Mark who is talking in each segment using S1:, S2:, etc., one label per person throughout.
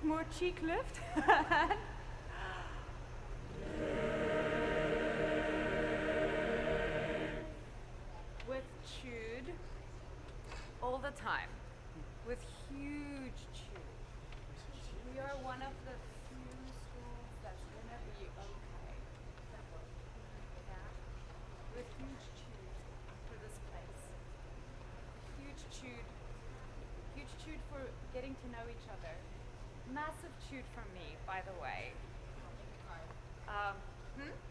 S1: more cheek lift. With chewed all the time. With huge chew. We are one of the few schools that's gonna be okay. Yeah. With huge chew for this place. Huge chewed for getting to know each other. Massive chewed from me, by the way.
S2: Don't make me cry.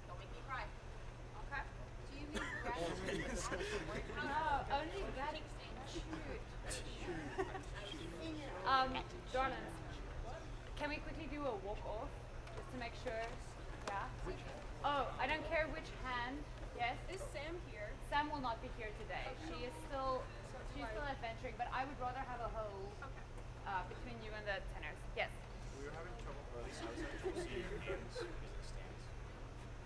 S2: Don't make me cry.
S1: Okay.
S2: Do you mean gratitude?
S1: No, only gratitude. Darlings, can we quickly do a walk off just to make sure? Yeah. Oh, I don't care which hand. Yes.
S2: Is Sam here?
S1: Sam will not be here today. She's still adventuring, but I would rather have a hole between you and the tenors. Yes.
S3: We were having trouble early, so I was having trouble seeing your hands using stands.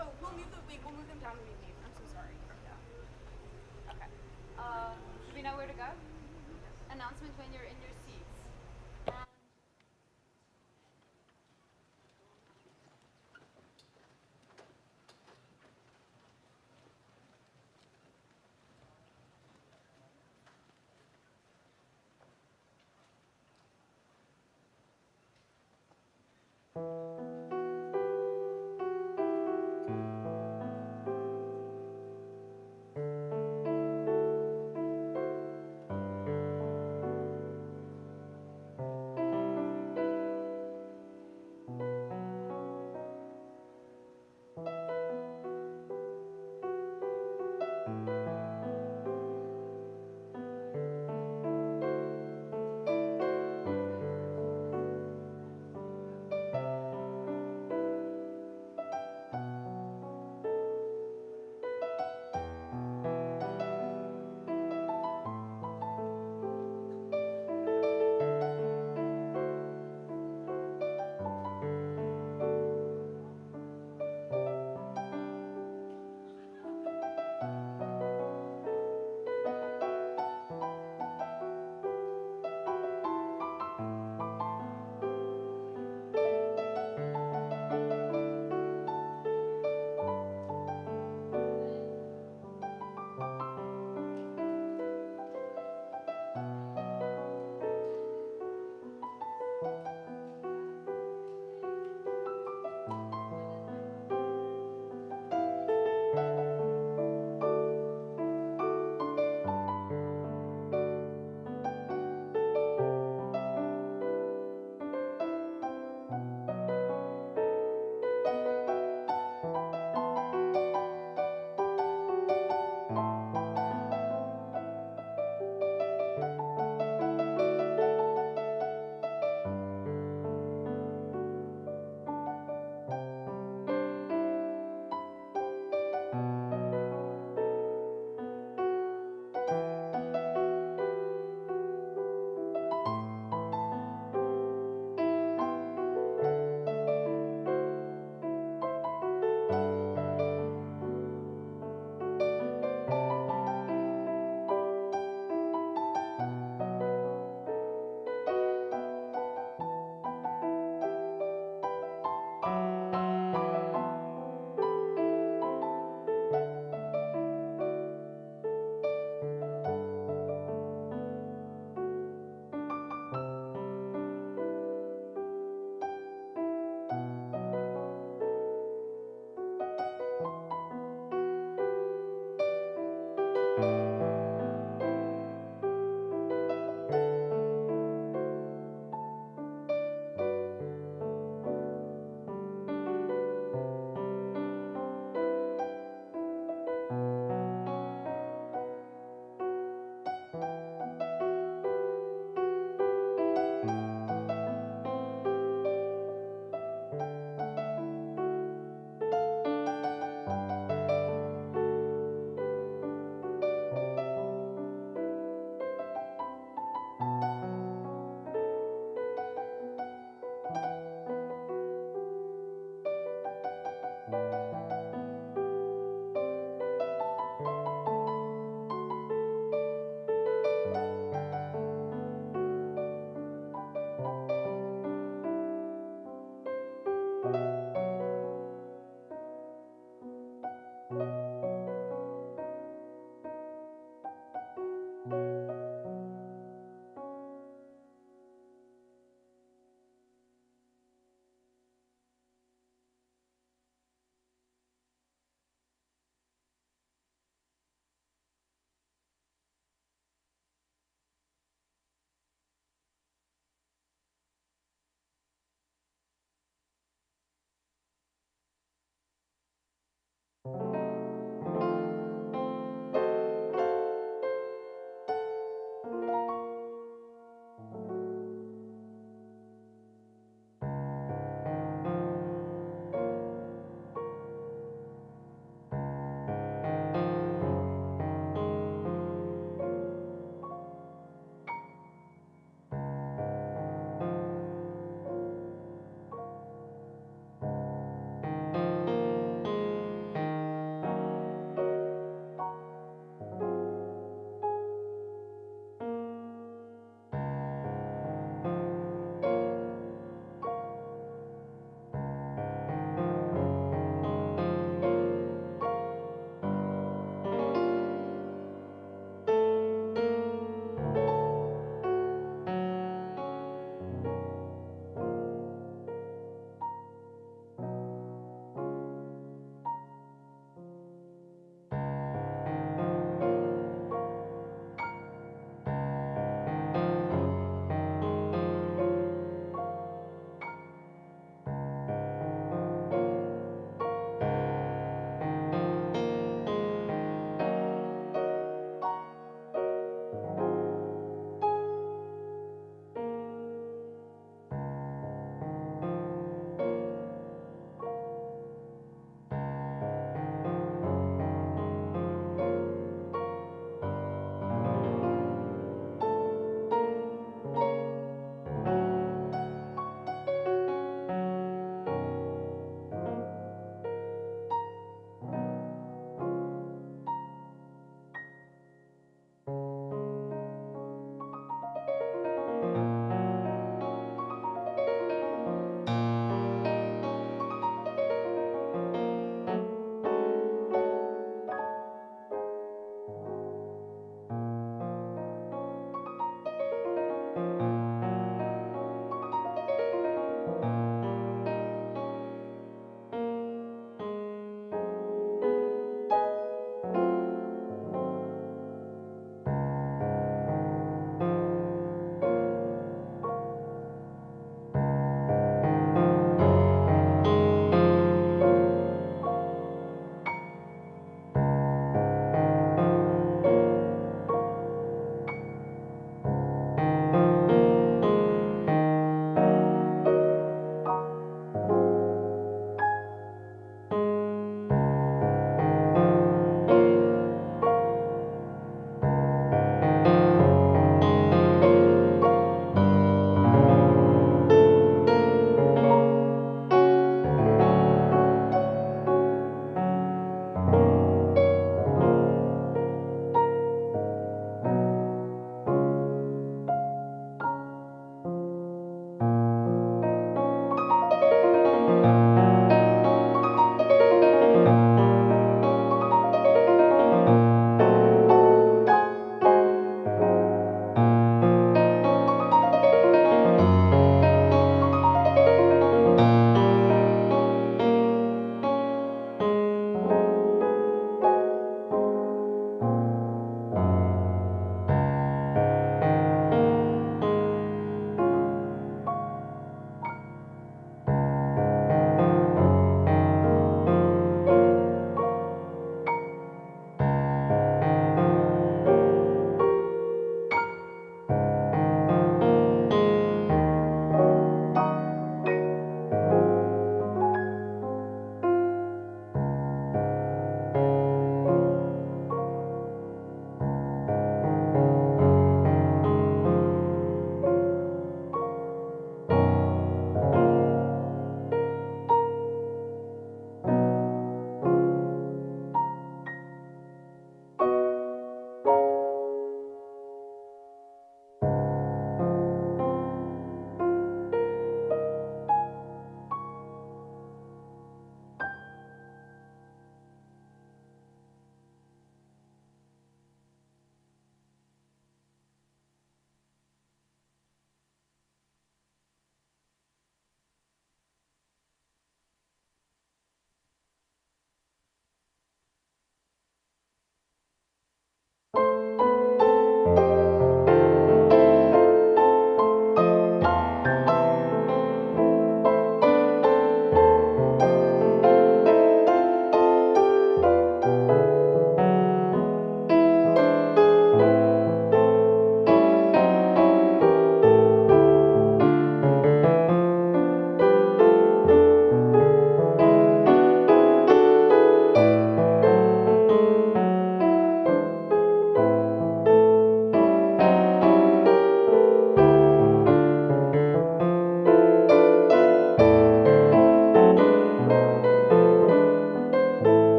S2: Oh, we'll move them down when we leave. I'm so sorry.
S1: Yeah. Okay. Do we know where to go? Announcement when you're in your seats.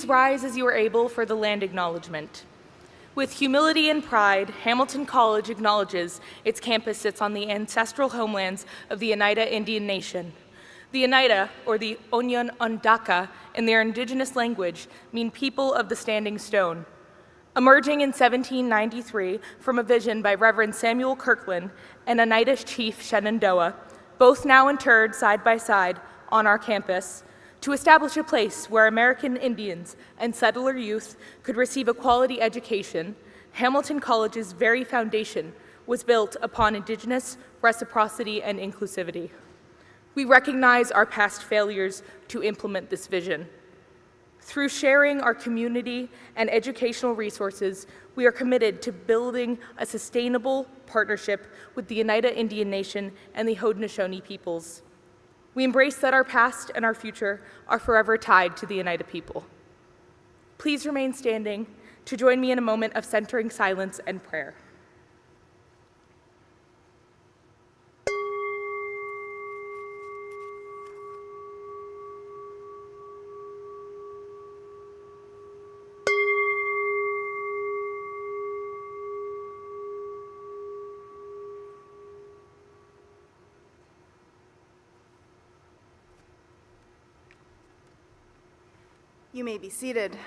S4: Please rise as you are able for the land acknowledgement. With humility and pride, Hamilton College acknowledges its campus sits on the ancestral homelands of the Oneida Indian Nation. The Oneida, or the Onyon Ondaka in their indigenous language, mean people of the standing stone. Emerging in 1793 from a vision by Reverend Samuel Kirkland and Oneida Chief Shenandoah, both now interred side by side on our campus, to establish a place where American Indians and settler youth could receive a quality education, Hamilton College's very foundation was built upon Indigenous reciprocity and inclusivity. We recognize our past failures to implement this vision. Through sharing our community and educational resources, we are committed to building a sustainable partnership with the Oneida Indian Nation and the Haudenosaunee peoples. We embrace that our past and our future are forever tied to the Oneida people. Please remain standing to join me in a moment of centering silence and prayer.
S2: You may be seated.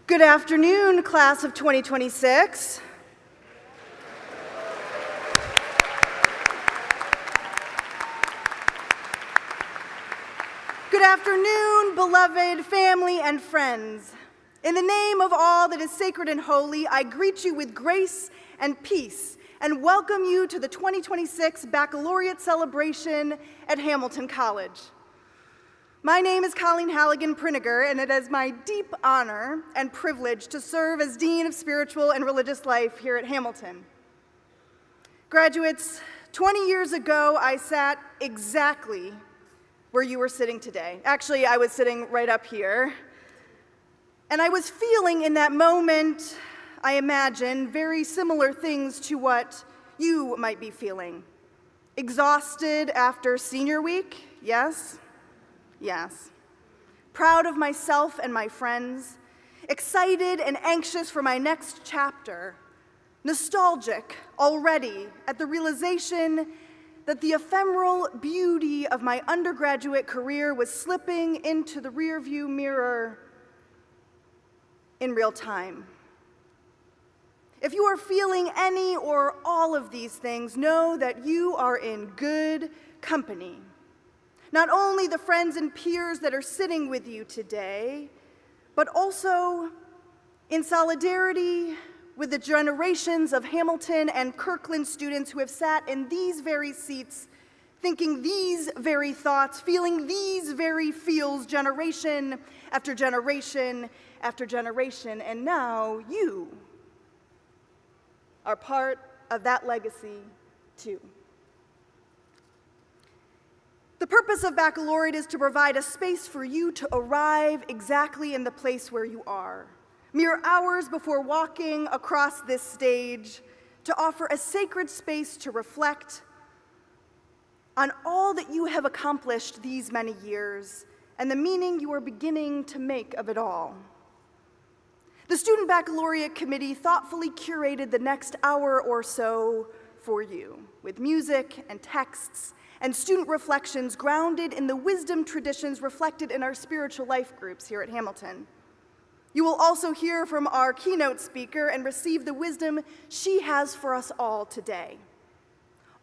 S2: Good afternoon, class of 2026. Good afternoon, beloved family and friends. In the name of all that is sacred and holy, I greet you with grace and peace and welcome you to the 2026 Baccalaureate celebration at Hamilton College. My name is Colleen Halligan Priniger, and it is my deep honor and privilege to serve as Dean of Spiritual and Religious Life here at Hamilton. Graduates, 20 years ago, I sat exactly where you were sitting today. Actually, I was sitting right up here. And I was feeling in that moment, I imagine, very similar things to what you might be feeling. Exhausted after senior week, yes? Yes. Proud of myself and my friends, excited and anxious for my next chapter, nostalgic already at the realization that the ephemeral beauty of my undergraduate career was slipping into the rearview mirror in real time. If you are feeling any or all of these things, know that you are in good company. Not only the friends and peers that are sitting with you today, but also in solidarity with the generations of Hamilton and Kirkland students who have sat in these very seats, thinking these very thoughts, feeling these very feels, generation after generation after generation, and now you are part of that legacy too. The purpose of Baccalaureate is to provide a space for you to arrive exactly in the place where you are, mere hours before walking across this stage, to offer a sacred space to reflect on all that you have accomplished these many years and the meaning you are beginning to make of it all. The Student Baccalaureate Committee thoughtfully curated the next hour or so for you, with music and texts and student reflections grounded in the wisdom traditions reflected in our spiritual life groups here at Hamilton. You will also hear from our keynote speaker and receive the wisdom she has for us all today.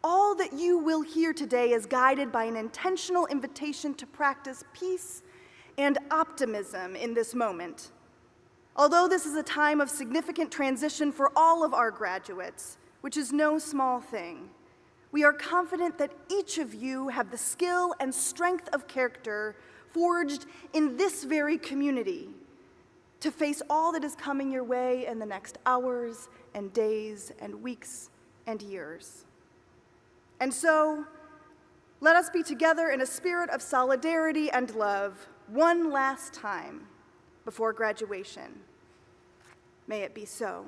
S2: All that you will hear today is guided by an intentional invitation to practice peace and optimism in this moment. Although this is a time of significant transition for all of our graduates, which is no small thing, we are confident that each of you have the skill and strength of character forged in this very community to face all that is coming your way in the next hours and days and weeks and years. And so, let us be together in a spirit of solidarity and love one last time before graduation. May it be so.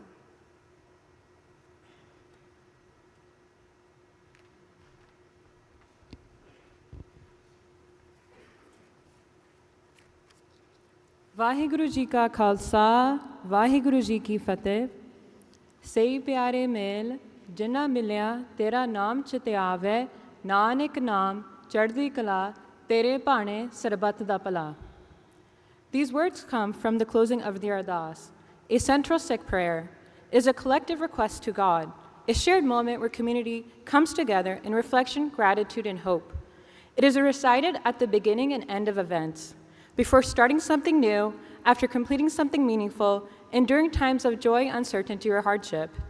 S5: Waheguru ji ਕਾ ਖਾਲਸਾ ਵਾਹਿਗੁਰੂ ਜੀ ਕੀ ਫਤਿਹ। ਸਹੀ ਪਿਆਰੇ ਮੇਲ ਜਿਨ੍ਹਾਂ ਮਿਲਿਆ ਤੇਰਾ ਨਾਮ ਚਿਤਿਆਵੈ, ਨਾਨਕ ਨਾਮ ਚੜ੍ਹਦੀ ਕਲਾ ਤੇਰੇ ਭਾਣੇ ਸਰਬੱਤ ਦਾ ਭਲਾ। These words come from the closing of the Ardas. A central Sikh prayer is a collective request to God, a shared moment where community comes together in reflection, gratitude, and hope. It is recited at the beginning and end of events, before starting something new, after completing something meaningful, and during times of joy, uncertainty, or hardship.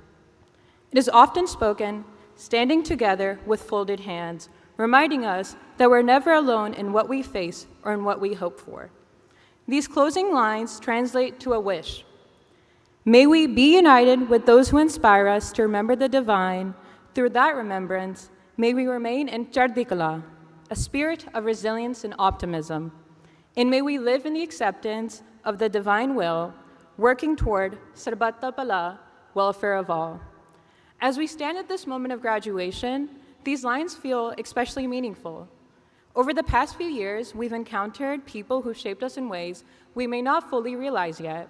S5: It is often spoken standing together with folded hands, reminding us that we're never alone in what we face or in what we hope for. These closing lines translate to a wish. May we be united with those who inspire us to remember the divine. Through that remembrance, may we remain in Chardhi Kala, a spirit of resilience and optimism. And may we live in the acceptance of the divine will, working toward Sarbat da Bhala, welfare of all. As we stand at this moment of graduation, these lines feel especially meaningful. Over the past few years, we've encountered people who shaped us in ways we may not fully realize yet.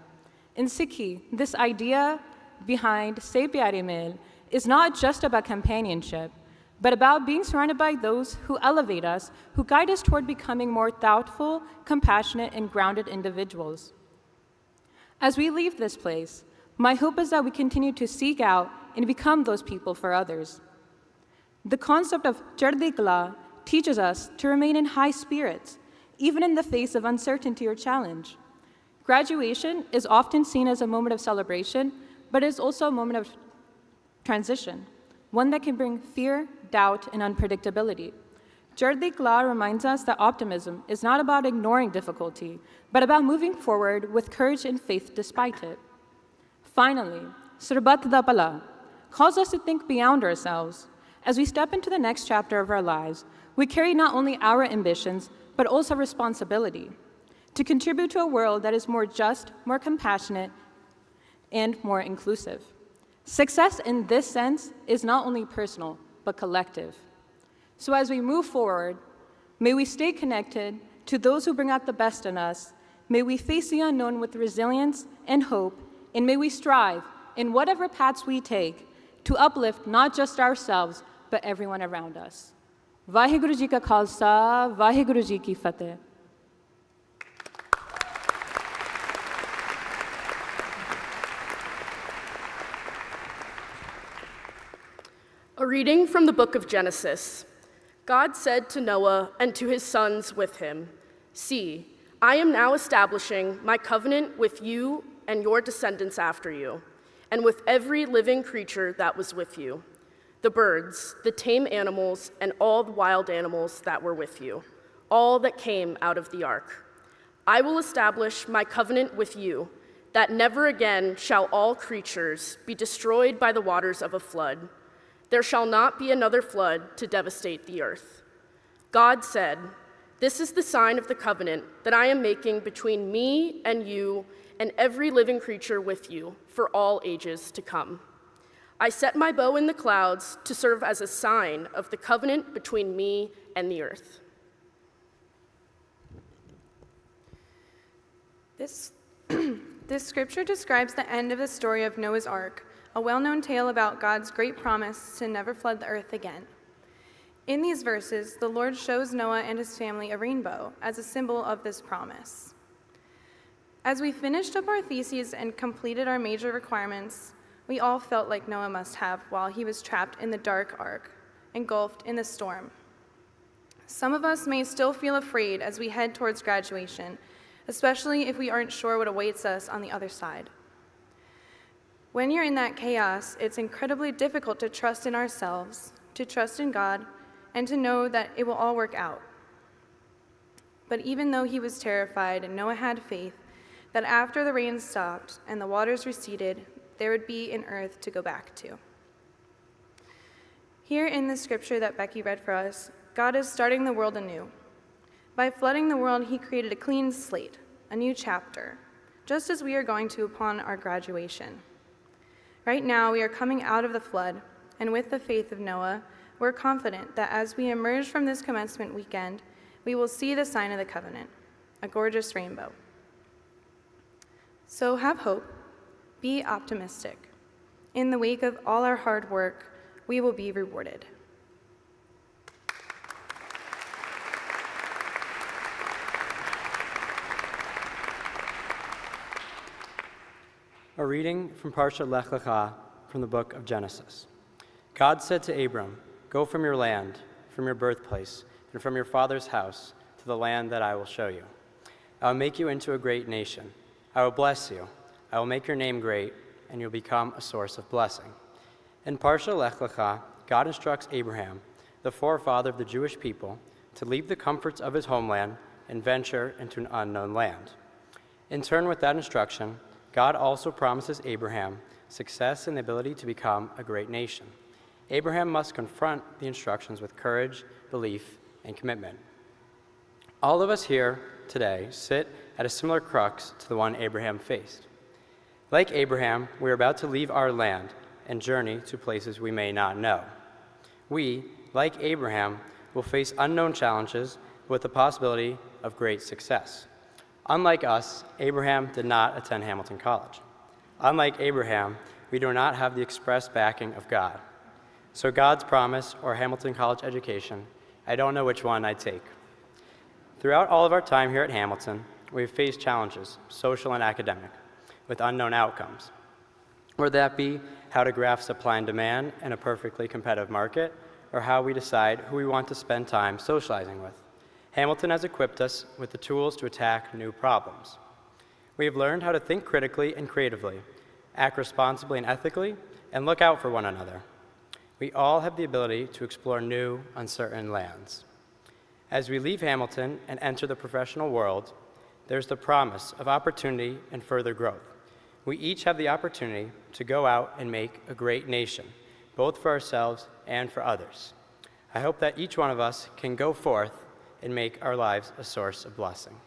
S5: In Sikhi, this idea behind Se Pyare Mil is not just about companionship, but about being surrounded by those who elevate us, who guide us toward becoming more thoughtful, compassionate, and grounded individuals. As we leave this place, my hope is that we continue to seek out and become those people for others. The concept of Chardhi Kala teaches us to remain in high spirits, even in the face of uncertainty or challenge. Graduation is often seen as a moment of celebration, but it is also a moment of transition, one that can bring fear, doubt, and unpredictability. Chardhi Kala reminds us that optimism is not about ignoring difficulty, but about moving forward with courage and faith despite it. Finally, Sarbat da Bhala calls us to think beyond ourselves. As we step into the next chapter of our lives, we carry not only our ambitions, but also responsibility to contribute to a world that is more just, more compassionate, and more inclusive. Success in this sense is not only personal, but collective. So as we move forward, may we stay connected to those who bring out the best in us. May we face the unknown with resilience and hope, and may we strive in whatever paths we take to uplift not just ourselves, but everyone around us. Vaheguru Ji ka Khalsa, Vaheguru Ji ki Fateh.
S6: A reading from the book of Genesis. God said to Noah and to his sons with him, "See, I am now establishing my covenant with you and your descendants after you, and with every living creature that was with you, the birds, the tame animals, and all the wild animals that were with you, all that came out of the ark. I will establish my covenant with you, that never again shall all creatures be destroyed by the waters of a flood. There shall not be another flood to devastate the earth." God said, "This is the sign of the covenant that I am making between me and you and every living creature with you for all ages to come. I set my bow in the clouds to serve as a sign of the covenant between me and the earth."
S7: This scripture describes the end of the story of Noah's Ark, a well-known tale about God's great promise to never flood the earth again. In these verses, the Lord shows Noah and his family a rainbow as a symbol of this promise. As we finished up our theses and completed our major requirements, we all felt like Noah must have while he was trapped in the dark ark, engulfed in the storm. Some of us may still feel afraid as we head towards graduation, especially if we aren't sure what awaits us on the other side. When you're in that chaos, it's incredibly difficult to trust in ourselves, to trust in God, and to know that it will all work out. But even though he was terrified and Noah had faith that after the rain stopped and the waters receded, there would be an earth to go back to. Here in the scripture that Becky read for us, God is starting the world anew. By flooding the world, he created a clean slate, a new chapter, just as we are going to upon our graduation. Right now, we are coming out of the flood, and with the faith of Noah, we're confident that as we emerge from this commencement weekend, we will see the sign of the covenant, a gorgeous rainbow. So have hope. Be optimistic. In the wake of all our hard work, we will be rewarded.
S8: A reading from Parshat Lech Lecha from the book of Genesis. God said to Abram, "Go from your land, from your birthplace, and from your father's house to the land that I will show you. I will make you into a great nation. I will bless you. I will make your name great, and you'll become a source of blessing." In Parshat Lech Lecha, God instructs Abraham, the forefather of the Jewish people, to leave the comforts of his homeland and venture into an unknown land. In turn with that instruction, God also promises Abraham success and the ability to become a great nation. Abraham must confront the instructions with courage, belief, and commitment. All of us here today sit at a similar crux to the one Abraham faced. Like Abraham, we are about to leave our land and journey to places we may not know. We, like Abraham, will face unknown challenges with the possibility of great success. Unlike us, Abraham did not attend Hamilton College. Unlike Abraham, we do not have the express backing of God. So God's promise or Hamilton College education, I don't know which one I'd take. Throughout all of our time here at Hamilton, we've faced challenges, social and academic, with unknown outcomes. Whether that be how to graph supply and demand in a perfectly competitive market, or how we decide who we want to spend time socializing with. Hamilton has equipped us with the tools to attack new problems. We have learned how to think critically and creatively, act responsibly and ethically, and look out for one another. We all have the ability to explore new, uncertain lands. As we leave Hamilton and enter the professional world, there's the promise of opportunity and further growth. We each have the opportunity to go out and make a great nation, both for ourselves and for others. I hope that each one of us can go forth and make our lives a source of blessing.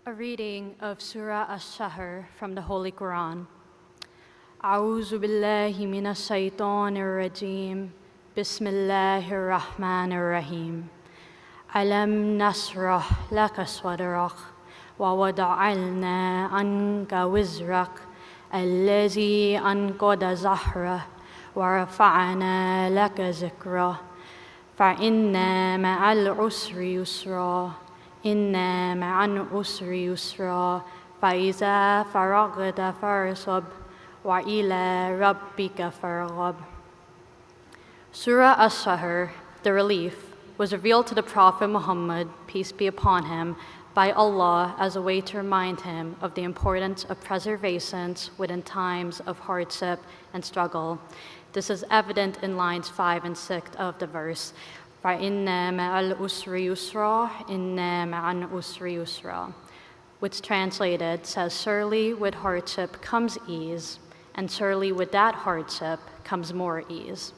S9: A reading of Surah Ash-Shahr from the Holy Quran. A'udhu billahi minash shaitanir rajim. Bismillahir rahmanir rahim. Alam nashrah laka sadrak wa wada'alna anka wizrak allazi anqada zahra wa rafa'na laka zikra fa inna ma'al usri yusra. Inna ma'an usri yusra, fa'iza faragta farsab, wa ila rabbika farghab. Surah Ash-Shahr, the relief, was revealed to the Prophet Muhammad, peace be upon him, by Allah as a way to remind him of the importance of preservation within times of hardship and struggle. This is evident in lines 5 and 6 of the verse. فَإِنَّ مَعَ الْأُسْرِ يُسْرًا إِنَّ مَعَ الْأُسْرِ يُسْرًا, which translated says, surely with hardship comes ease, and surely with that hardship comes more ease.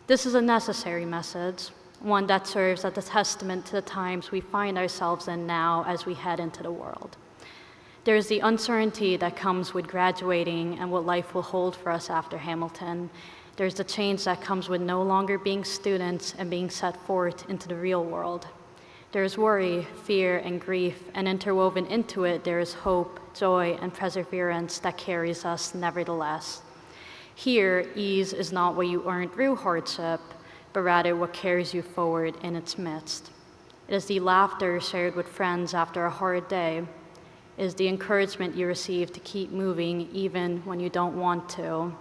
S9: This is a necessary message, one that serves as a testament to the times we find ourselves in now as we head into the world. There is the uncertainty that comes with graduating and what life will hold for us after Hamilton. There's the change that comes with no longer being students and being set forth into the real world. There is worry, fear, and grief, and interwoven into it, there is hope, joy, and perseverance that carries us nevertheless. Here, ease is not what you earn through hardship, but rather what carries you forward in its midst. It is the laughter shared with friends after a hard day. It is the encouragement you receive to keep moving even when you don't want to.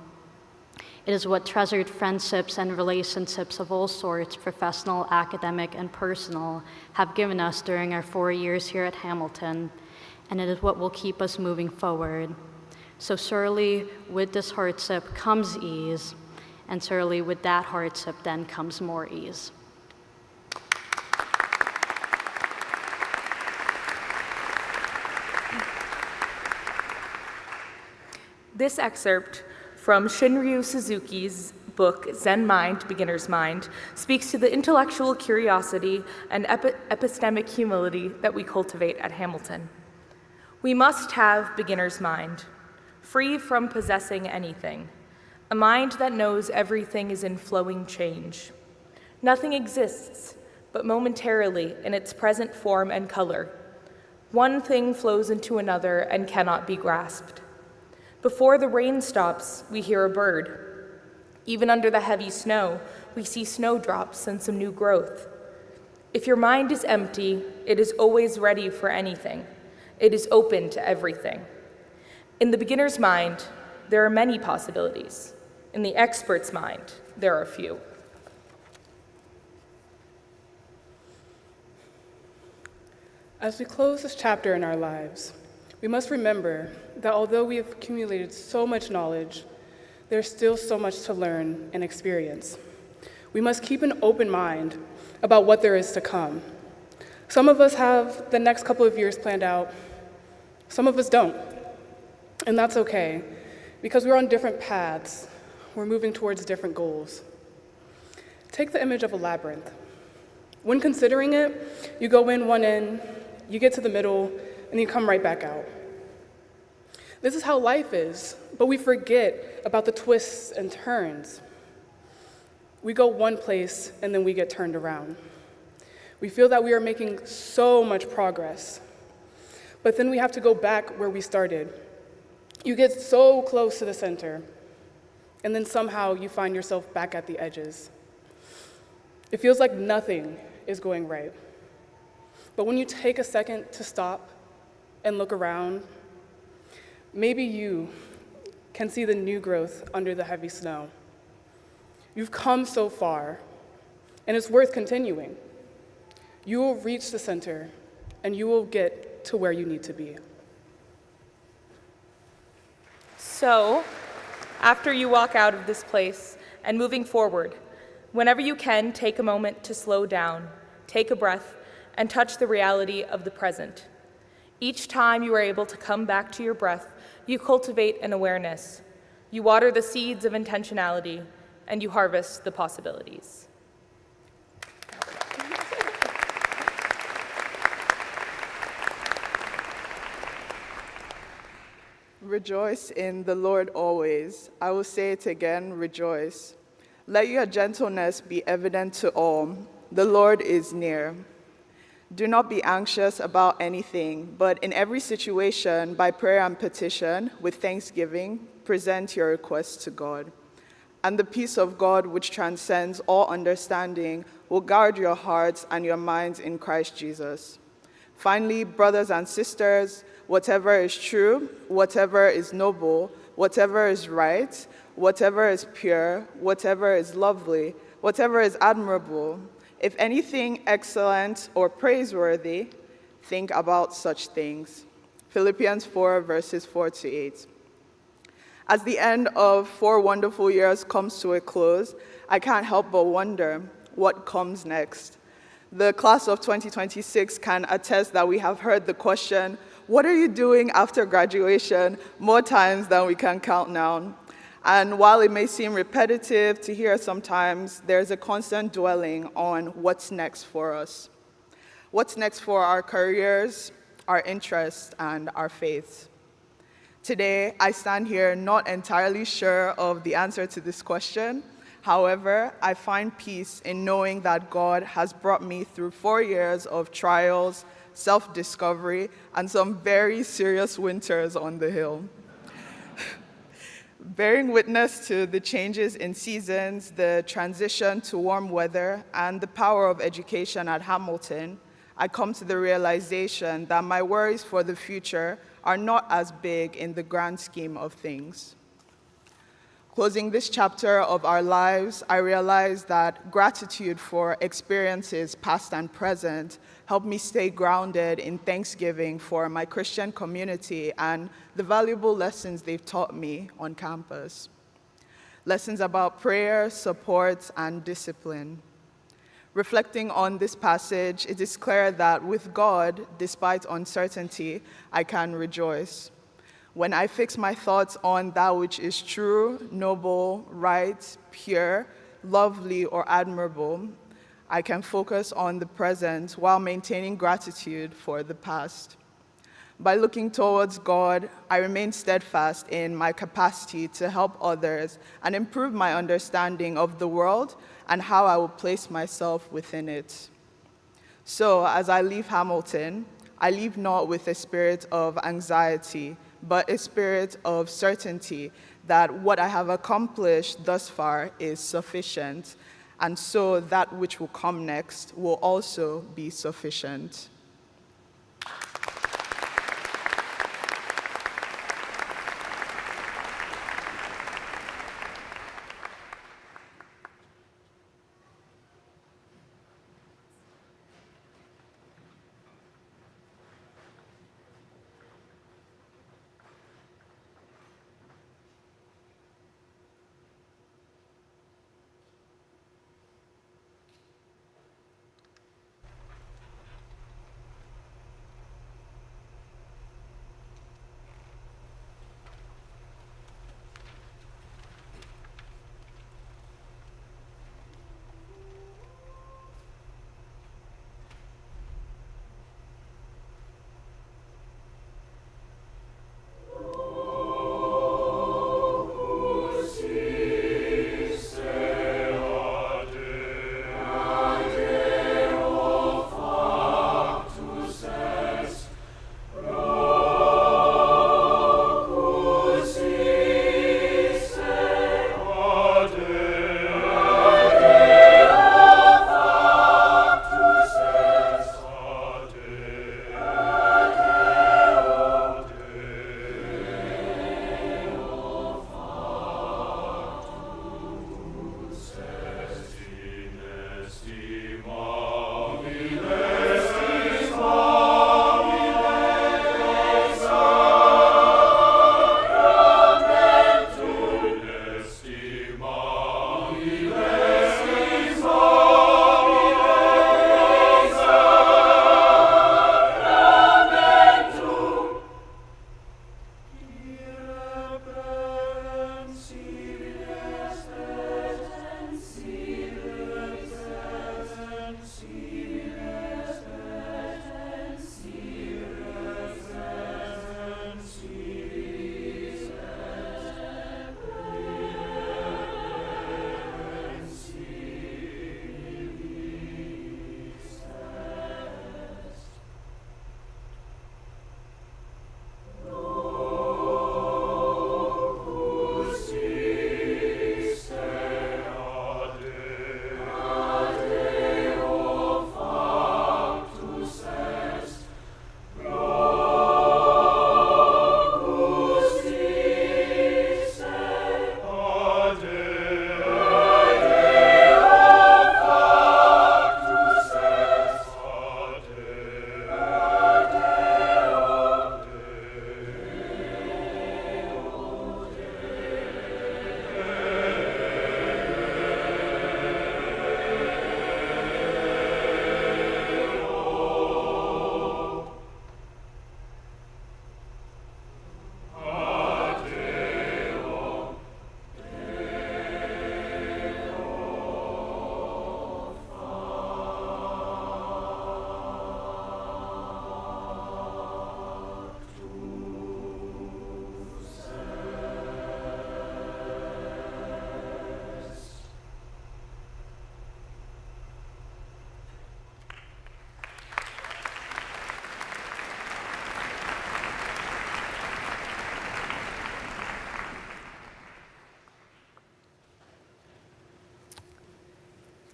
S9: It is what treasured friendships and relationships of all sorts, professional, academic, and personal, have given us during our 4 years here at Hamilton, and it is what will keep us moving forward. So surely with this hardship comes ease, and surely with that hardship then comes more ease.
S4: This excerpt from Shinryu Suzuki's book, Zen Mind, Beginner's Mind, speaks to the intellectual curiosity and epistemic humility that we cultivate at Hamilton. We must have beginner's mind, free from possessing anything, a mind that knows everything is in flowing change. Nothing exists but momentarily in its present form and color. One thing flows into another and cannot be grasped. Before the rain stops, we hear a bird. Even under the heavy snow, we see snowdrops and some new growth. If your mind is empty, it is always ready for anything. It is open to everything. In the beginner's mind, there are many possibilities. In the expert's mind, there are few.
S10: As we close this chapter in our lives, we must remember that although we have accumulated so much knowledge, there's still so much to learn and experience. We must keep an open mind about what there is to come. Some of us have the next couple of years planned out, some of us don't. And that's okay, because we're on different paths. We're moving towards different goals. Take the image of a labyrinth. When considering it, you go in one end, you get to the middle, and you come right back out. This is how life is, but we forget about the twists and turns. We go one place, and then we get turned around. We feel that we are making so much progress, but then we have to go back where we started. You get so close to the center, and then somehow you find yourself back at the edges. It feels like nothing is going right. But when you take a second to stop and look around, maybe you can see the new growth under the heavy snow. You've come so far, and it's worth continuing. You will reach the center, and you will get to where you need to be.
S4: So, after you walk out of this place and moving forward, whenever you can, take a moment to slow down, take a breath, and touch the reality of the present. Each time you are able to come back to your breath, you cultivate an awareness. You water the seeds of intentionality, and you harvest the possibilities.
S11: rejoice in the Lord always. I will say it again, rejoice. Let your gentleness be evident to all. The Lord is near. Do not be anxious about anything, but in every situation, by prayer and petition, with thanksgiving, present your requests to God. And the peace of God, which transcends all understanding, will guard your hearts and your minds in Christ Jesus. Finally, brothers and sisters, whatever is true, whatever is noble, whatever is right, whatever is pure, whatever is lovely, whatever is admirable, if anything excellent or praiseworthy, think about such things. Philippians 4, verses 4 to 8. As the end of 4 wonderful years comes to a close, I can't help but wonder what comes next. The class of 2026 can attest that we have heard the question, what are you doing after graduation, more times than we can count now. And while it may seem repetitive to hear sometimes, there's a constant dwelling on what's next for us. What's next for our careers, our interests, and our faiths. Today, I stand here not entirely sure of the answer to this question. However, I find peace in knowing that God has brought me through 4 years of trials, self-discovery, and some very serious winters on the hill. Bearing witness to the changes in seasons, the transition to warm weather, and the power of education at Hamilton, I come to the realization that my worries for the future are not as big in the grand scheme of things. Closing this chapter of our lives, I realize that gratitude for experiences past and present help me stay grounded in thanksgiving for my Christian community and the valuable lessons they've taught me on campus. Lessons about prayer, support, and discipline. Reflecting on this passage, it is clear that with God, despite uncertainty, I can rejoice. When I fix my thoughts on that which is true, noble, right, pure, lovely, or admirable, I can focus on the present while maintaining gratitude for the past. By looking towards God, I remain steadfast in my capacity to help others and improve my understanding of the world and how I will place myself within it. So, as I leave Hamilton, I leave not with a spirit of anxiety, but a spirit of certainty that what I have accomplished thus far is sufficient, and so that which will come next will also be sufficient.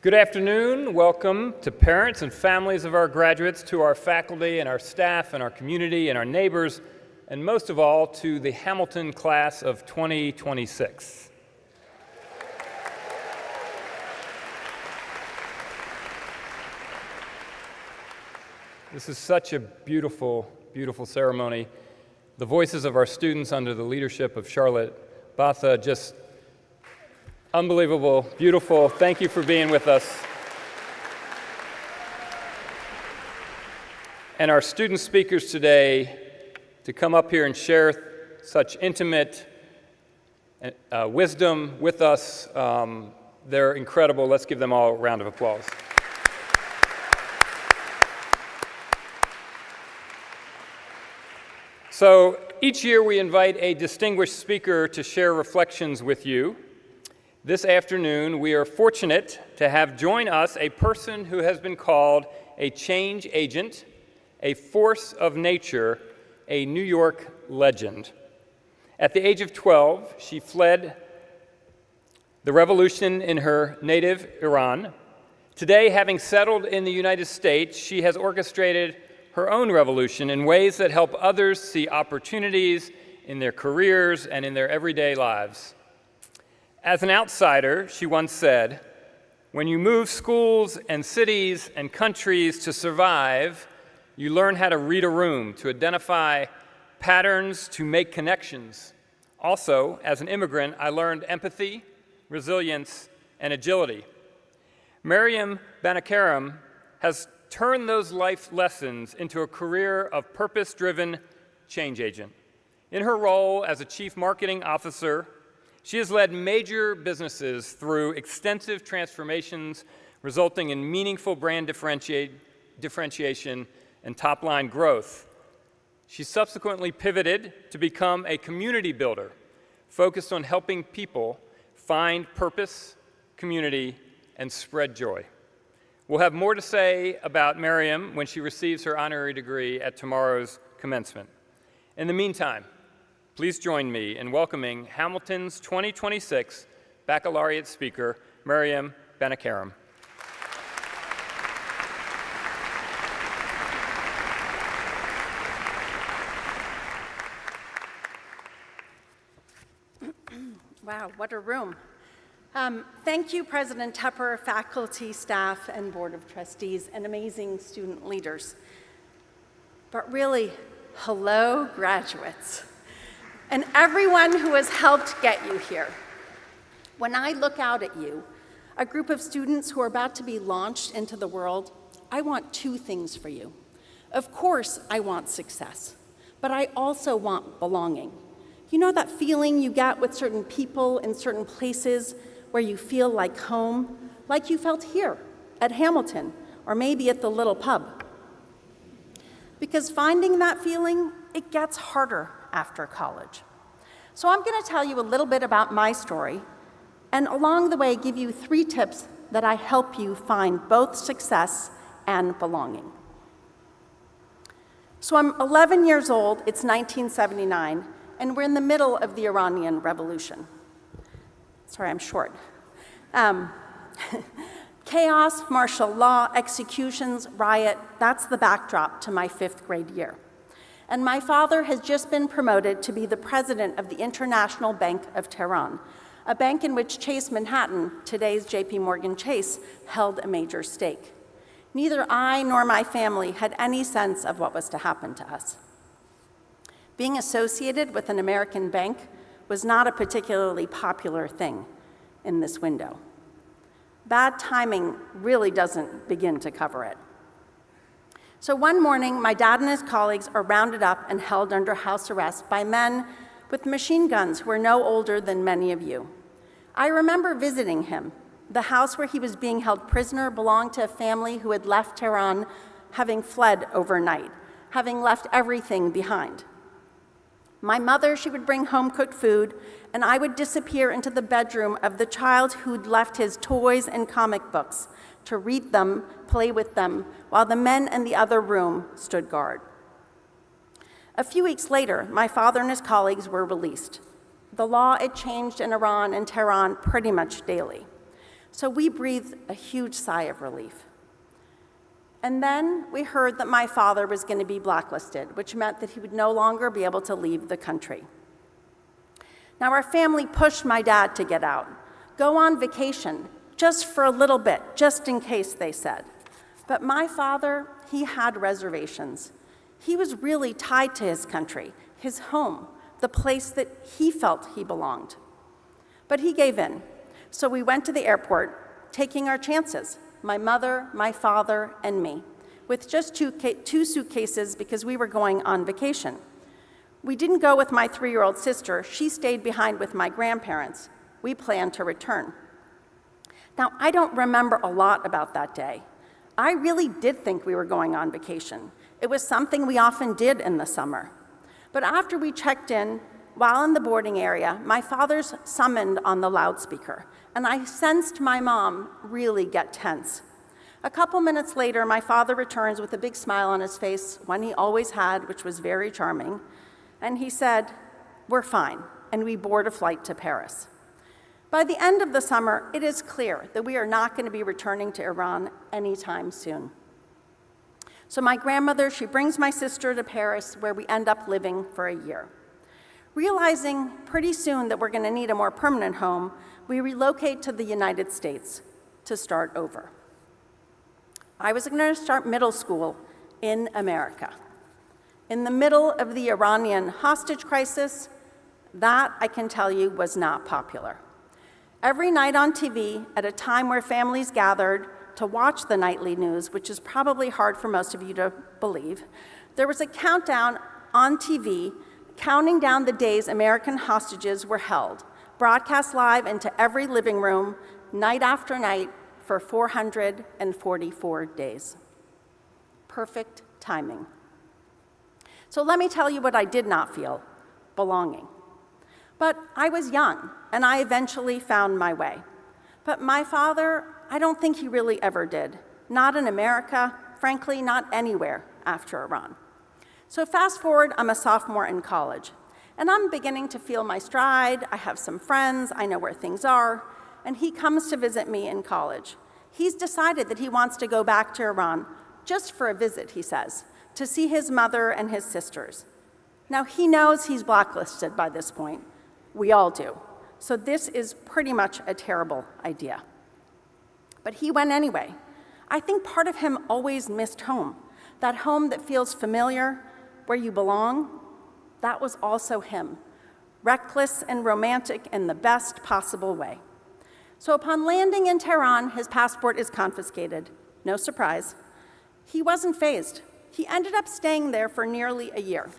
S12: Good afternoon. Welcome to parents and families of our graduates, to our faculty and our staff and our community and our neighbors, and most of all, to the Hamilton class of 2026. This is such a beautiful, beautiful ceremony. The voices of our students under the leadership of Charlotte Batha, just unbelievable, beautiful. Thank you for being with us. And our student speakers today to come up here and share such intimate wisdom with us. They're incredible. Let's give them all a round of applause. So each year we invite a distinguished speaker to share reflections with you. This afternoon, we are fortunate to have join us a person who has been called a change agent, a force of nature, a New York legend. At the age of 12, she fled the revolution in her native Iran. Today, having settled in the United States, she has orchestrated her own revolution in ways that help others see opportunities in their careers and in their everyday lives. As an outsider, she once said, "When you move schools and cities and countries to survive, you learn how to read a room, to identify patterns, to make connections. Also, as an immigrant, I learned empathy, resilience, and agility." Maryam Banakaram has turned those life lessons into a career of purpose-driven change agent. In her role as a chief marketing officer, she has led major businesses through extensive transformations, resulting in meaningful brand differentiation and top-line growth. She subsequently pivoted to become a community builder, focused on helping people find purpose, community, and spread joy. We'll have more to say about Maryam when she receives her honorary degree at tomorrow's commencement. In the meantime, please join me in welcoming Hamilton's 2026 Baccalaureate speaker, Maryam Banakaram.
S13: Wow, what a room. Thank you, President Tepper, faculty, staff, and Board of Trustees, and amazing student leaders. But really, hello, graduates, and everyone who has helped get you here. When I look out at you, a group of students who are about to be launched into the world, I want two things for you. Of course, I want success, but I also want belonging. You know that feeling you get with certain people in certain places where you feel like home, like you felt here at Hamilton, or maybe at the little pub? Because finding that feeling, it gets harder after college. So I'm going to tell you a little bit about my story, and along the way give you 3 tips that I help you find both success and belonging. So I'm 11 years old, it's 1979, and we're in the middle of the Iranian Revolution. Sorry, I'm short. Chaos, martial law, executions, riot, that's the backdrop to my 5th grade year. And my father has just been promoted to be the president of the International Bank of Tehran, a bank in which Chase Manhattan, today's JP Morgan Chase, held a major stake. Neither I nor my family had any sense of what was to happen to us. Being associated with an American bank was not a particularly popular thing in this window. Bad timing really doesn't begin to cover it. So one morning, my dad and his colleagues are rounded up and held under house arrest by men with machine guns who are no older than many of you. I remember visiting him. The house where he was being held prisoner belonged to a family who had left Tehran, having fled overnight, having left everything behind. My mother, she would bring home-cooked food, and I would disappear into the bedroom of the child who'd left his toys and comic books to read them, play with them, while the men in the other room stood guard. A few weeks later, my father and his colleagues were released. The law had changed in Iran and Tehran pretty much daily. So we breathed a huge sigh of relief. And then we heard that my father was going to be blacklisted, which meant that he would no longer be able to leave the country. Now, our family pushed my dad to get out, go on vacation, just for a little bit, just in case, they said. But my father, he had reservations. He was really tied to his country, his home, the place that he felt he belonged. But he gave in. So we went to the airport, taking our chances, my mother, my father, and me, with just two suitcases because we were going on vacation. We didn't go with my 3-year-old sister. She stayed behind with my grandparents. We planned to return. Now, I don't remember a lot about that day. I really did think we were going on vacation. It was something we often did in the summer. But after we checked in, while in the boarding area, my father's summoned on the loudspeaker, and I sensed my mom really get tense. A couple minutes later, my father returns with a big smile on his face, one he always had, which was very charming, and he said, "We're fine," and we board a flight to Paris. By the end of the summer, it is clear that we are not going to be returning to Iran anytime soon. So my grandmother, she brings my sister to Paris, where we end up living for a year. Realizing pretty soon that we're going to need a more permanent home, we relocate to the United States to start over. I was going to start middle school in America. In the middle of the Iranian hostage crisis, that, I can tell you, was not popular. Every night on TV, at a time where families gathered to watch the nightly news, which is probably hard for most of you to believe, there was a countdown on TV counting down the days American hostages were held, broadcast live into every living room, night after night, for 444 days. Perfect timing. So let me tell you what I did not feel: belonging. But I was young, and I eventually found my way. But my father, I don't think he really ever did. Not in America, frankly, not anywhere after Iran. So fast forward, I'm a sophomore in college, and I'm beginning to feel my stride. I have some friends, I know where things are, and he comes to visit me in college. He's decided that he wants to go back to Iran, just for a visit, he says, to see his mother and his sisters. Now, he knows he's blacklisted by this point. We all do. So this is pretty much a terrible idea. But he went anyway. I think part of him always missed home, that home that feels familiar, where you belong. That was also him, reckless and romantic in the best possible way. So upon landing in Tehran, his passport is confiscated. No surprise. He wasn't fazed. He ended up staying there for nearly a year.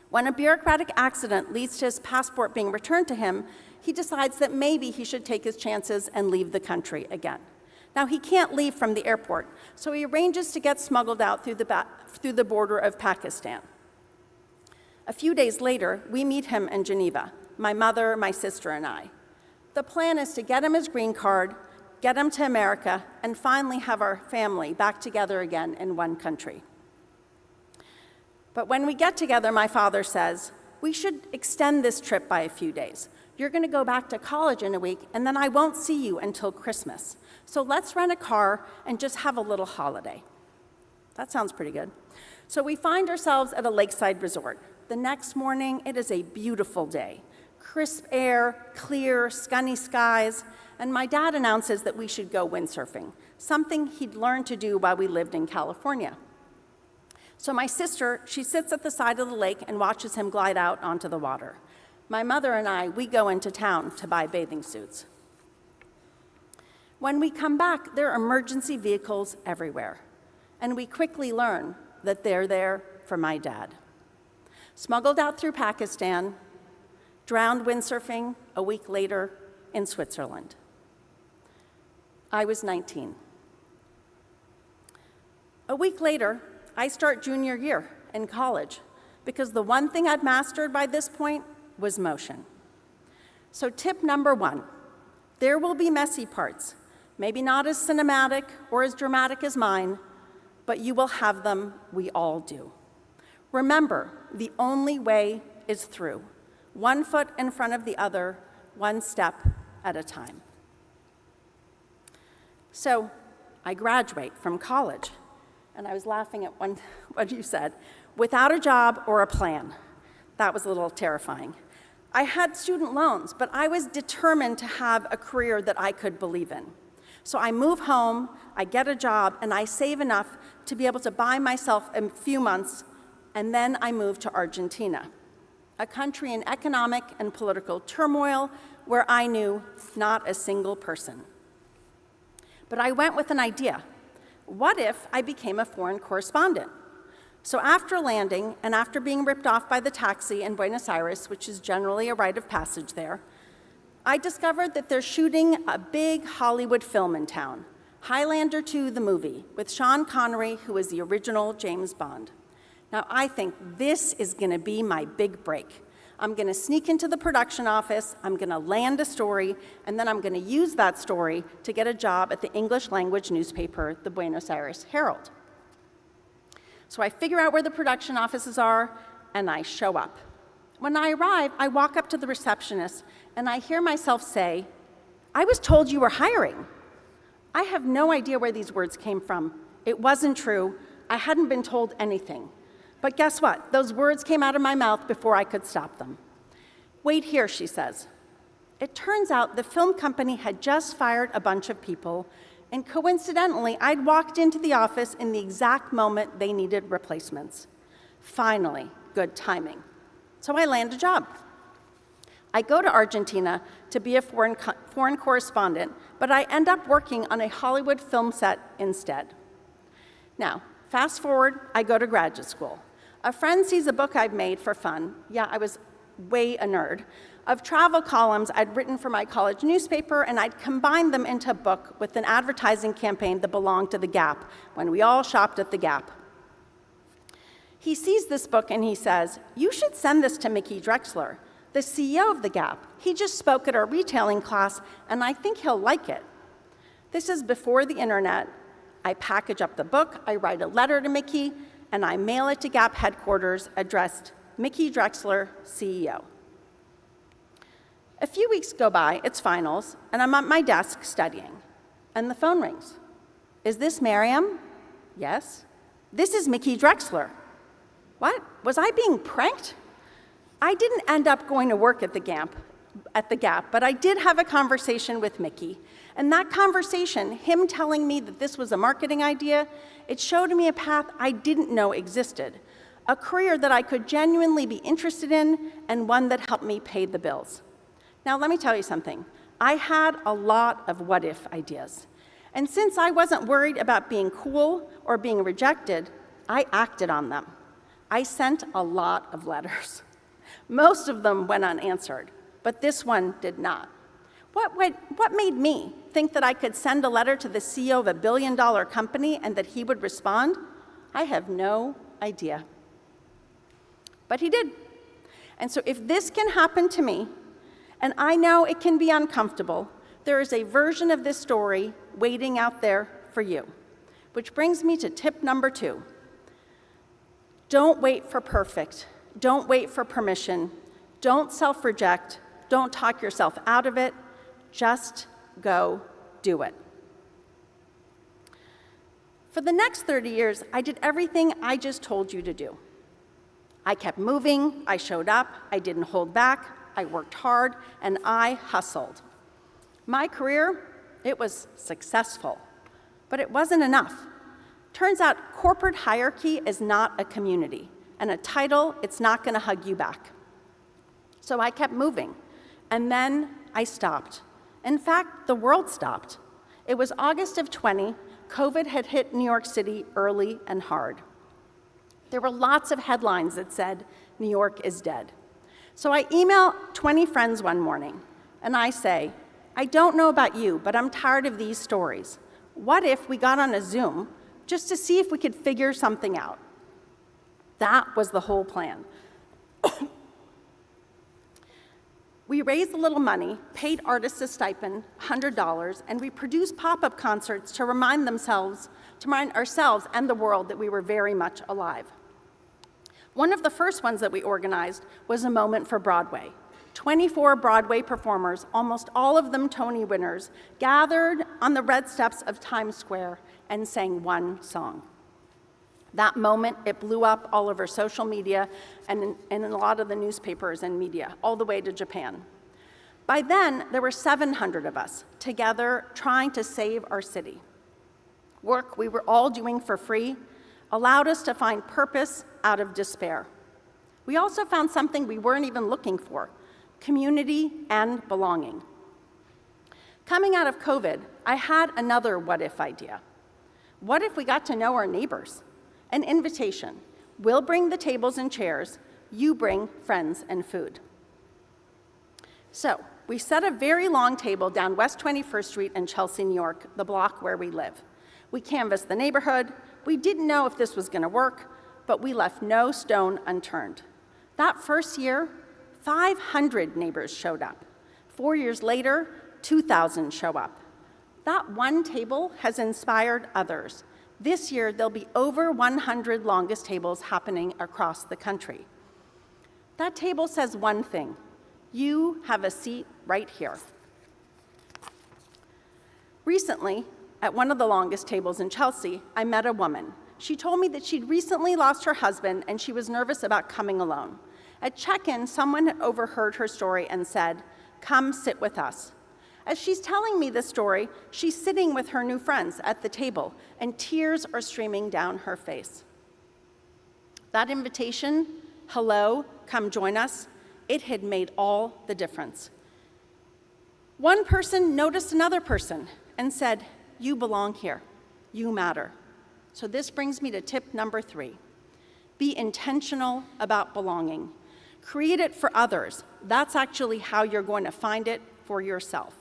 S13: When a bureaucratic accident leads to his passport being returned to him, he decides that maybe he should take his chances and leave the country again. Now, he can't leave from the airport, so he arranges to get smuggled out through the border of Pakistan. A few days later, we meet him in Geneva, my mother, my sister, and I. The plan is to get him his green card, get him to America, and finally have our family back together again in one country. But when we get together, my father says, "We should extend this trip by a few days. You're going to go back to college in a week, and then I won't see you until Christmas. So let's rent a car and just have a little holiday." That sounds pretty good. So we find ourselves at a lakeside resort. The next morning, it is a beautiful day. Crisp air, clear, sunny skies, and my dad announces that we should go windsurfing, something he'd learned to do while we lived in California. So my sister, she sits at the side of the lake and watches him glide out onto the water. My mother and I, we go into town to buy bathing suits. When we come back, there are emergency vehicles everywhere, and we quickly learn that they're there for my dad. Smuggled out through Pakistan, drowned windsurfing a week later in Switzerland. I was 19. A week later, I start junior year in college because the one thing I'd mastered by this point was motion. So tip number 1, there will be messy parts, maybe not as cinematic or as dramatic as mine, but you will have them, we all do. Remember, the only way is through, one foot in front of the other, one step at a time. So I graduate from college, and I was laughing at what you said, without a job or a plan. That was a little terrifying. I had student loans, but I was determined to have a career that I could believe in. So I move home, I get a job, and I save enough to be able to buy myself a few months, and then I move to Argentina, a country in economic and political turmoil where I knew not a single person. But I went with an idea. What if I became a foreign correspondent? So after landing, and after being ripped off by the taxi in Buenos Aires, which is generally a rite of passage there, I discovered that they're shooting a big Hollywood film in town, Highlander 2, the movie, with Sean Connery, who is the original James Bond. Now, I think this is going to be my big break. I'm going to sneak into the production office, I'm going to land a story, and then I'm going to use that story to get a job at the English language newspaper, the Buenos Aires Herald. So I figure out where the production offices are, and I show up. When I arrive, I walk up to the receptionist, and I hear myself say, "I was told you were hiring." I have no idea where these words came from. It wasn't true. I hadn't been told anything. But guess what? Those words came out of my mouth before I could stop them. "Wait here," she says. It turns out the film company had just fired a bunch of people, and coincidentally, I'd walked into the office in the exact moment they needed replacements. Finally, good timing. So I land a job. I go to Argentina to be a foreign correspondent, but I end up working on a Hollywood film set instead. Now, fast forward, I go to graduate school. A friend sees a book I've made for fun, yeah, I was way a nerd, of travel columns I'd written for my college newspaper, and I'd combined them into a book with an advertising campaign that belonged to The Gap, when we all shopped at The Gap. He sees this book and he says, "You should send this to Mickey Drexler, the CEO of The Gap. He just spoke at our retailing class, and I think he'll like it." This is before the internet. I package up the book, I write a letter to Mickey, and I mail it to Gap headquarters addressed Mickey Drexler, CEO. A few weeks go by, it's finals, and I'm at my desk studying, and the phone rings. "Is this Miriam?" "Yes." "This is Mickey Drexler." What? Was I being pranked? I didn't end up going to work at the Gap, but I did have a conversation with Mickey. And that conversation, him telling me that this was a marketing idea, it showed me a path I didn't know existed, a career that I could genuinely be interested in, and one that helped me pay the bills. Now, let me tell you something. I had a lot of what-if ideas. And since I wasn't worried about being cool or being rejected, I acted on them. I sent a lot of letters. Most of them went unanswered, but this one did not. What made me think that I could send a letter to the CEO of a billion-dollar company and that he would respond? I have no idea. But he did. And so if this can happen to me, and I know it can be uncomfortable, there is a version of this story waiting out there for you. Which brings me to tip number 2. Don't wait for perfect. Don't wait for permission. Don't self-reject. Don't talk yourself out of it. Just go do it. For the next 30 years, I did everything I just told you to do. I kept moving, I showed up, I didn't hold back, I worked hard, and I hustled. My career, it was successful, but it wasn't enough. Turns out corporate hierarchy is not a community, and a title, it's not going to hug you back. So I kept moving, and then I stopped. In fact, the world stopped. It was August of 20. COVID had hit New York City early and hard. There were lots of headlines that said, "New York is dead." So I email 20 friends one morning, and I say, "I don't know about you, but I'm tired of these stories. What if we got on a Zoom just to see if we could figure something out?" That was the whole plan. We raised a little money, paid artists a stipend, $100, and we produced pop-up concerts to remind ourselves and the world that we were very much alive. One of the first ones that we organized was a moment for Broadway. 24 Broadway performers, almost all of them Tony winners, gathered on the red steps of Times Square and sang one song. That moment, it blew up all over social media and in a lot of the newspapers and media, all the way to Japan. By then, there were 700 of us together trying to save our city. Work we were all doing for free allowed us to find purpose out of despair. We also found something we weren't even looking for: community and belonging. Coming out of COVID, I had another what-if idea. What if we got to know our neighbors? An invitation. We'll bring the tables and chairs, you bring friends and food. So, we set a very long table down West 21st Street in Chelsea, New York, the block where we live. We canvassed the neighborhood. We didn't know if this was going to work, but we left no stone unturned. That first year, 500 neighbors showed up. 4 years later, 2,000 show up. That one table has inspired others. This year, there'll be over 100 longest tables happening across the country. That table says one thing: you have a seat right here. Recently, at one of the longest tables in Chelsea, I met a woman. She told me that she'd recently lost her husband and she was nervous about coming alone. At check-in, someone had overheard her story and said, "Come sit with us." As she's telling me this story, she's sitting with her new friends at the table, and tears are streaming down her face. That invitation, "Hello, come join us," it had made all the difference. One person noticed another person and said, "You belong here. You matter." So this brings me to tip number 3. Be intentional about belonging. Create it for others. That's actually how you're going to find it for yourself.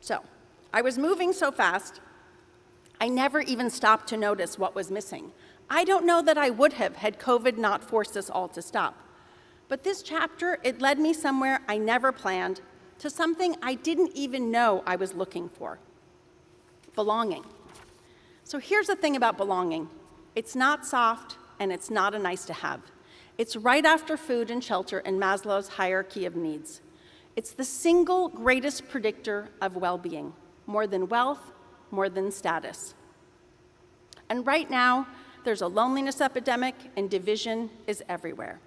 S13: So, I was moving so fast, I never even stopped to notice what was missing. I don't know that I would have had COVID not forced us all to stop. But this chapter, it led me somewhere I never planned, to something I didn't even know I was looking for: belonging. So here's the thing about belonging. It's not soft, and it's not a nice to have. It's right after food and shelter in Maslow's hierarchy of needs. It's the single greatest predictor of well-being, more than wealth, more than status. And right now, there's a loneliness epidemic and division is everywhere.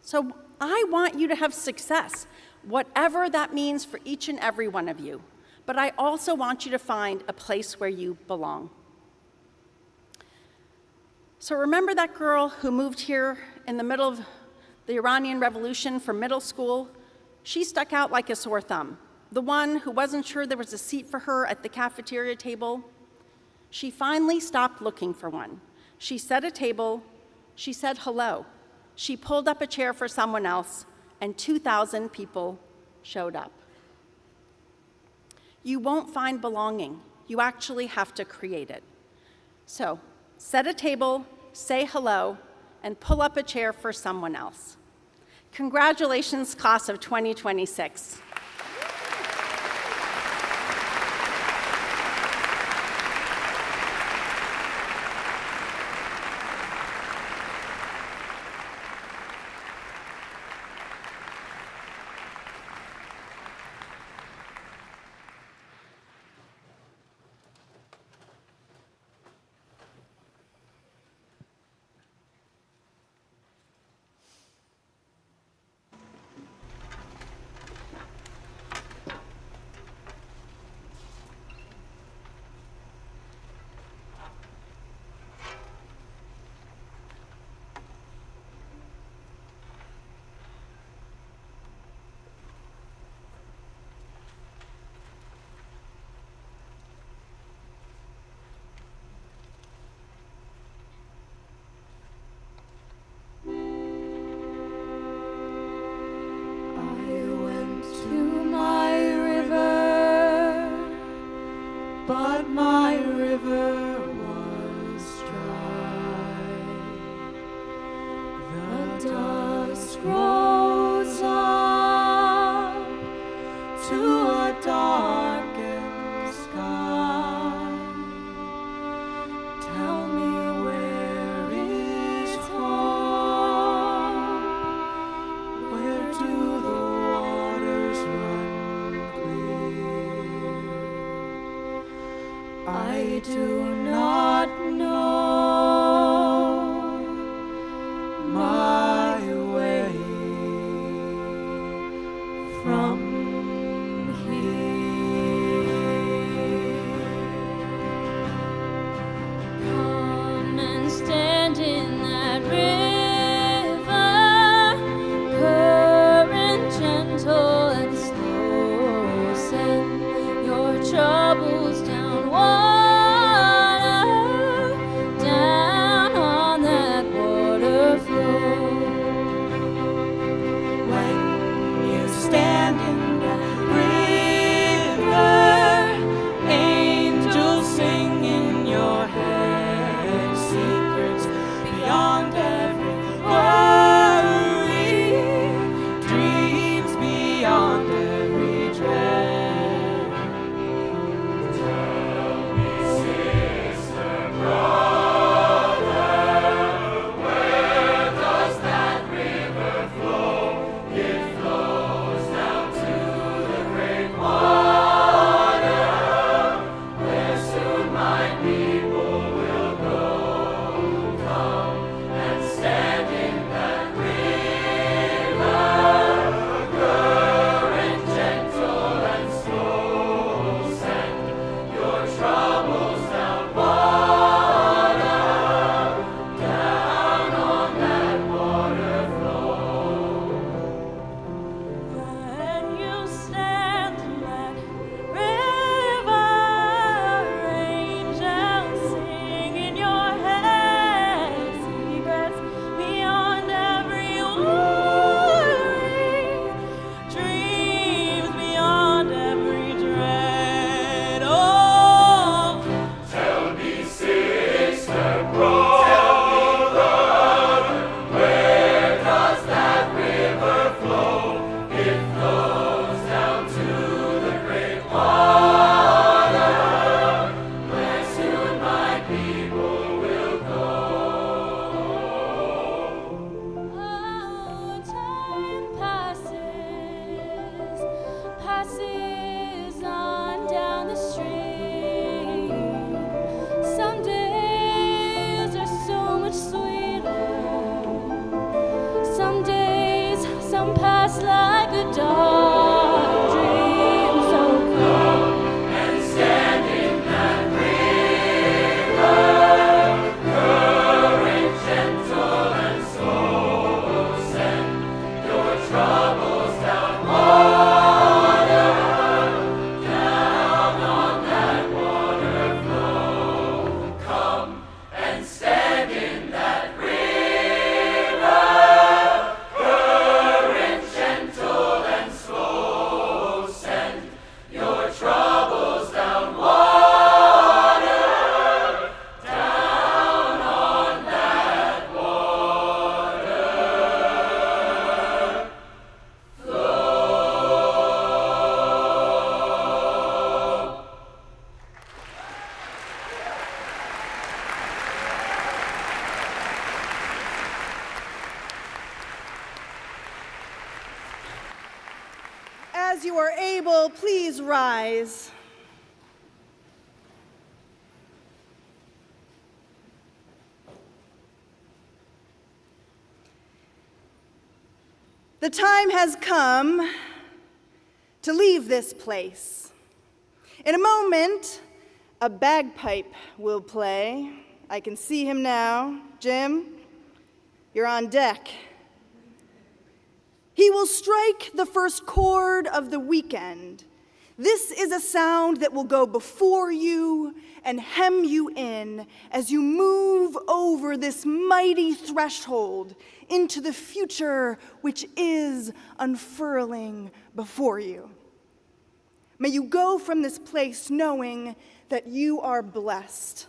S13: So I want you to have success, whatever that means for each and every one of you. But I also want you to find a place where you belong. So remember that girl who moved here in the middle of the Iranian Revolution from middle school? She stuck out like a sore thumb. The one who wasn't sure there was a seat for her at the cafeteria table. She finally stopped looking for one. She set a table, she said hello. She pulled up a chair for someone else, and 2,000 people showed up. You won't find belonging. You actually have to create it. So, set a table, say hello, and pull up a chair for someone else. Congratulations, class of 2026.
S14: do not know my way from here.
S9: Come and stand in that river, current gentle and slow. Send your troubles down water, down on that water flow.
S14: When you stand in that river, angels sing in your head, secrets beyond every worry, dreams beyond every dread. Tell me, sister, brother, where does that river flow? It flows down to the great water, where soon my people will go. Come and stand in that river, current gentle and slow. Send your troubles down water, down on that water flow. When you stand in that river, angels sing in your head, secrets beyond every worry, dreams beyond every dread. Oh, tell me, sister, brother, where does that river flow? It flows down to the great water, where soon my people will go.
S9: Oh, time passes on down the stream. Some days are so much sweeter. Some days, some pass like a dark dream. So come
S14: And stand in that river, current gentle and slow. Send your troubles down water, down on that water flow. Come and stand in that river, current gentle and slow. Send your troubles down water, down on that water flow.
S2: As you are able, please rise. The time has come to leave this place. In a moment, a bagpipe will play. I can see him now. Jim, you're on deck. He will strike the first chord of the weekend. This is a sound that will go before you and hem you in as you move over this mighty threshold into the future which is unfurling before you. May you go from this place knowing that you are blessed.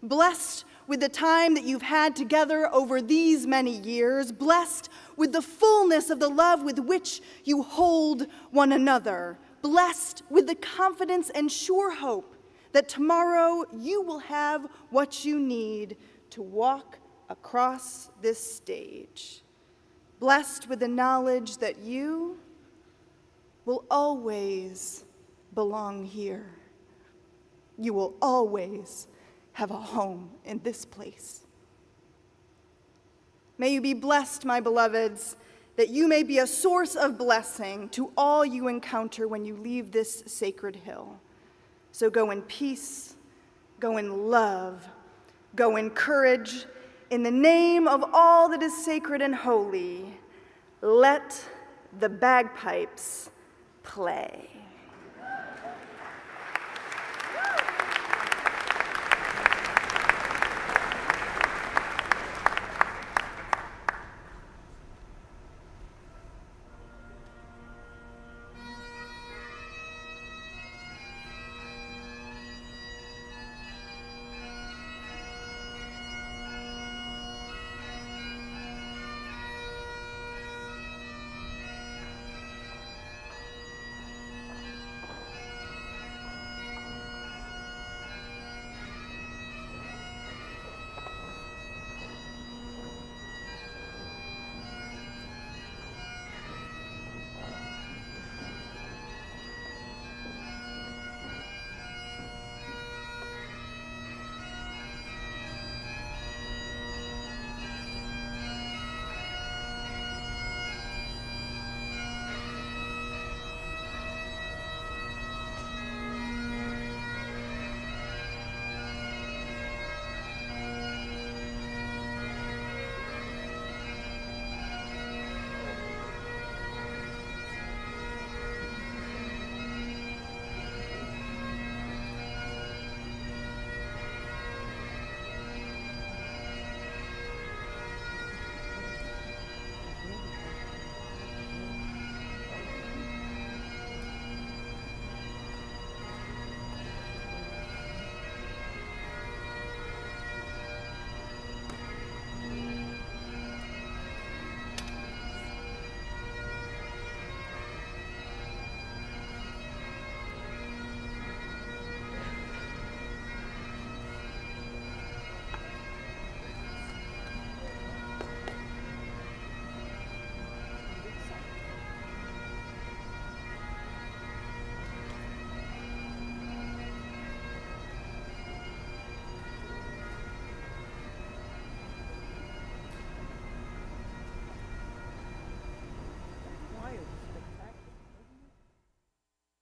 S2: Blessed with the time that you've had together over these many years, blessed with the fullness of the love with which you hold one another, blessed with the confidence and sure hope that tomorrow you will have what you need to walk across this stage, blessed with the knowledge that you will always belong here. You will always have a home in this place. May you be blessed, my beloveds, that you may be a source of blessing to all you encounter when you leave this sacred hill. So go in peace, go in love, go in courage, in the name of all that is sacred and holy. Let the bagpipes play.